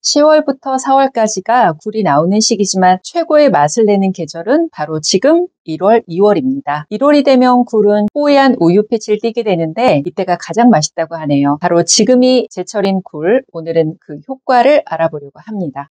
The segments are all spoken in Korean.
10월부터 4월까지가 굴이 나오는 시기지만 최고의 맛을 내는 계절은 바로 지금 1월, 2월입니다. 1월이 되면 굴은 뽀얀 우유빛을 띠게 되는데 이때가 가장 맛있다고 하네요. 바로 지금이 제철인 굴, 오늘은 그 효과를 알아보려고 합니다.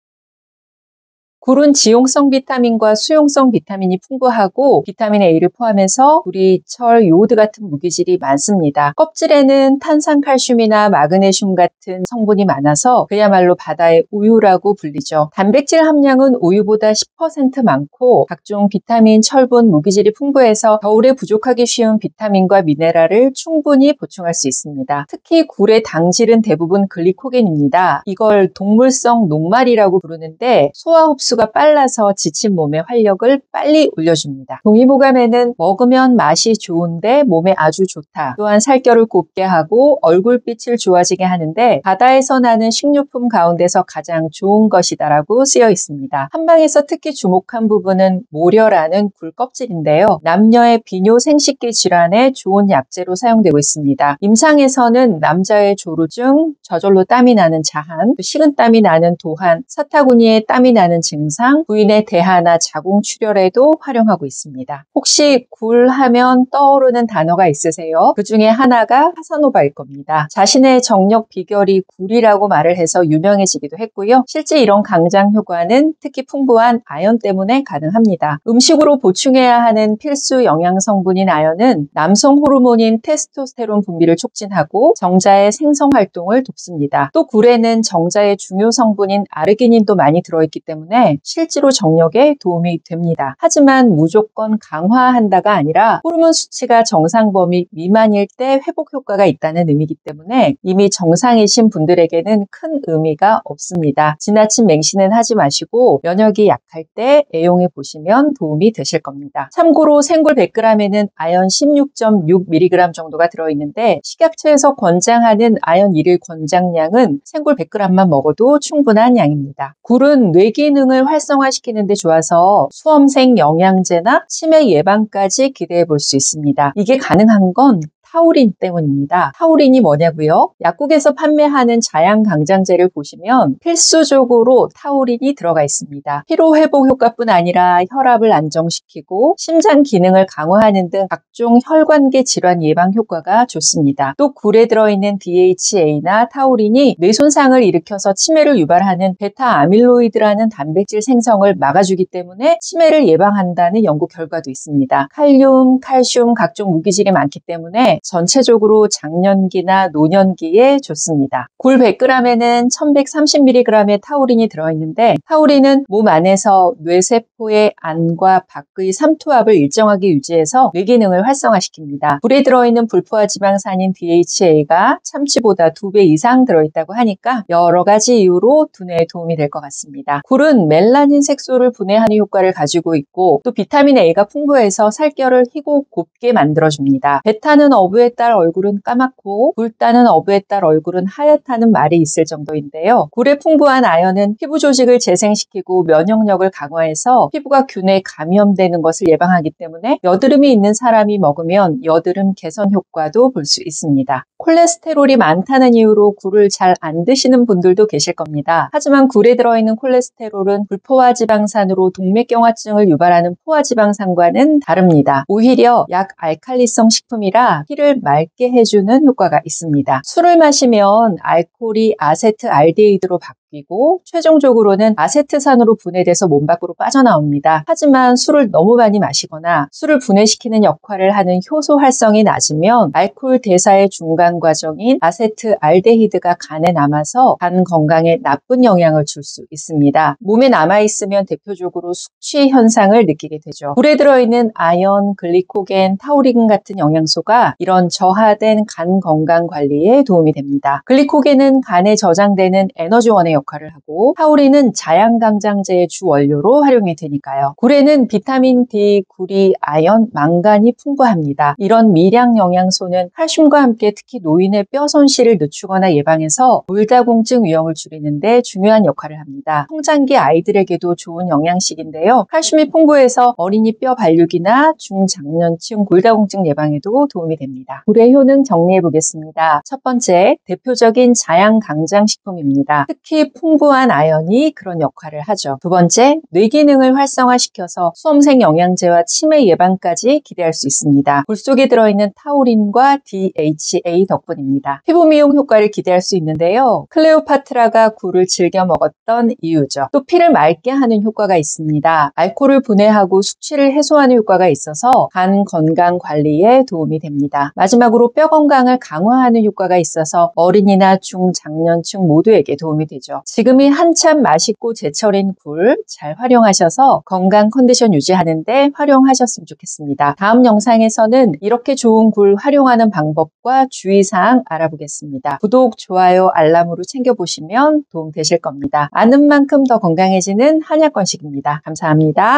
굴은 지용성 비타민과 수용성 비타민이 풍부하고 비타민 A를 포함해서 굴이 철, 요오드 같은 무기질이 많습니다. 껍질에는 탄산 칼슘이나 마그네슘 같은 성분이 많아서 그야말로 바다의 우유라고 불리죠. 단백질 함량은 우유보다 10% 많고 각종 비타민, 철분, 무기질이 풍부해서 겨울에 부족하기 쉬운 비타민과 미네랄을 충분히 보충할 수 있습니다. 특히 굴의 당질은 대부분 글리코겐입니다. 이걸 동물성 녹말이라고 부르는데 소화 흡수가 빨라서 지친 몸의 활력을 빨리 올려줍니다. 동의보감에는 먹으면 맛이 좋은데 몸에 아주 좋다. 또한 살결을 곱게 하고 얼굴빛을 좋아지게 하는데 바다에서 나는 식료품 가운데서 가장 좋은 것이다라고 쓰여 있습니다. 한방에서 특히 주목한 부분은 모려라는 굴 껍질인데요. 남녀의 비뇨 생식기 질환에 좋은 약재로 사용되고 있습니다. 임상에서는 남자의 조루증, 저절로 땀이 나는 자한, 식은땀이 나는 도한, 사타구니에 땀이 나는 증상, 부인의 대하나 자궁출혈에도 활용하고 있습니다. 혹시 굴 하면 떠오르는 단어가 있으세요? 그 중에 하나가 카사노바일 겁니다. 자신의 정력 비결이 굴이라고 말을 해서 유명해지기도 했고요. 실제 이런 강장 효과는 특히 풍부한 아연 때문에 가능합니다. 음식으로 보충해야 하는 필수 영양 성분인 아연은 남성 호르몬인 테스토스테론 분비를 촉진하고 정자의 생성 활동을 돕습니다. 또 굴에는 정자의 중요 성분인 아르기닌도 많이 들어있기 때문에 실제로 정력에 도움이 됩니다. 하지만 무조건 강화한다가 아니라 호르몬 수치가 정상 범위 미만일 때 회복 효과가 있다는 의미이기 때문에 이미 정상이신 분들에게는 큰 의미가 없습니다. 지나친 맹신은 하지 마시고 면역이 약할 때 애용해 보시면 도움이 되실 겁니다. 참고로 생굴 100g에는 아연 16.6mg 정도가 들어있는데 식약처에서 권장하는 아연 1일 권장량은 생굴 100g만 먹어도 충분한 양입니다. 굴은 뇌 기능을 활성화시키는 데 좋아서 수험생 영양제나 치매 예방까지 기대해 볼 수 있습니다. 이게 가능한 건 타우린 때문입니다. 타우린이 뭐냐고요? 약국에서 판매하는 자양강장제를 보시면 필수적으로 타우린이 들어가 있습니다. 피로회복 효과뿐 아니라 혈압을 안정시키고 심장 기능을 강화하는 등 각종 혈관계 질환 예방 효과가 좋습니다. 또 굴에 들어있는 DHA나 타우린이 뇌 손상을 일으켜서 치매를 유발하는 베타 아밀로이드라는 단백질 생성을 막아주기 때문에 치매를 예방한다는 연구 결과도 있습니다. 칼륨, 칼슘, 각종 무기질이 많기 때문에 전체적으로 장년기나 노년기에 좋습니다. 굴 100g에는 1130mg의 타우린이 들어있는데 타우린은 몸 안에서 뇌세포의 안과 밖의 삼투압을 일정하게 유지해서 뇌기능을 활성화시킵니다. 굴에 들어있는 불포화 지방산인 DHA가 참치보다 2배 이상 들어있다고 하니까 여러 가지 이유로 두뇌에 도움이 될 것 같습니다. 굴은 멜라닌 색소를 분해하는 효과를 가지고 있고 또 비타민 A가 풍부해서 살결을 희고 곱게 만들어줍니다. 베타는 어부에 따라 얼굴은 까맣고 굴 따는 어부에 따라 얼굴은 하얗다는 말이 있을 정도인데요. 굴의 풍부한 아연은 피부 조직을 재생시키고 면역력을 강화해서 피부가 균에 감염되는 것을 예방하기 때문에 여드름이 있는 사람이 먹으면 여드름 개선 효과도 볼 수 있습니다. 콜레스테롤이 많다는 이유로 굴을 잘 안 드시는 분들도 계실 겁니다. 하지만 굴에 들어있는 콜레스테롤은 불포화 지방산으로 동맥경화증을 유발하는 포화 지방산과는 다릅니다. 오히려 약알칼리성 식품이라 피를 맑게 해주는 효과가 있습니다. 술을 마시면 알코올이 아세트알데히드로 바뀌고 최종적으로는 아세트산으로 분해돼서 몸 밖으로 빠져나옵니다. 하지만 술을 너무 많이 마시거나 술을 분해시키는 역할을 하는 효소 활성이 낮으면 알코올 대사의 중간 과정인 아세트알데히드가 간에 남아서 간 건강에 나쁜 영향을 줄 수 있습니다. 몸에 남아있으면 대표적으로 숙취 현상을 느끼게 되죠. 굴에 들어있는 아연, 글리코겐, 타우린 같은 영양소가 이런 저하된 간 건강 관리에 도움이 됩니다. 글리코겐은 간에 저장되는 에너지원의 역할을 하고 타우린은 자양강장제의 주 원료로 활용이 되니까요. 굴에는 비타민 D, 구리, 아연, 망간이 풍부합니다. 이런 미량 영양소는 칼슘과 함께 특히 노인의 뼈 손실을 늦추거나 예방해서 골다공증 위험을 줄이는 데 중요한 역할을 합니다. 성장기 아이들에게도 좋은 영양식인데요. 칼슘이 풍부해서 어린이 뼈 발육이나 중장년층 골다공증 예방에도 도움이 됩니다. 굴의 효능 정리해 보겠습니다. 첫 번째, 대표적인 자양강장식품입니다. 특히 이 풍부한 아연이 그런 역할을 하죠. 두 번째, 뇌 기능을 활성화시켜서 수험생 영양제와 치매 예방까지 기대할 수 있습니다. 굴 속에 들어있는 타우린과 DHA 덕분입니다. 피부 미용 효과를 기대할 수 있는데요. 클레오파트라가 굴을 즐겨 먹었던 이유죠. 또 피를 맑게 하는 효과가 있습니다. 알코올을 분해하고 숙취를 해소하는 효과가 있어서 간 건강 관리에 도움이 됩니다. 마지막으로 뼈 건강을 강화하는 효과가 있어서 어린이나 중장년층 모두에게 도움이 되죠. 지금이 한참 맛있고 제철인 굴 잘 활용하셔서 건강 컨디션 유지하는데 활용하셨으면 좋겠습니다. 다음 영상에서는 이렇게 좋은 굴 활용하는 방법과 주의사항 알아보겠습니다. 구독, 좋아요, 알람으로 챙겨보시면 도움 되실 겁니다. 아는 만큼 더 건강해지는 한약권식입니다. 감사합니다.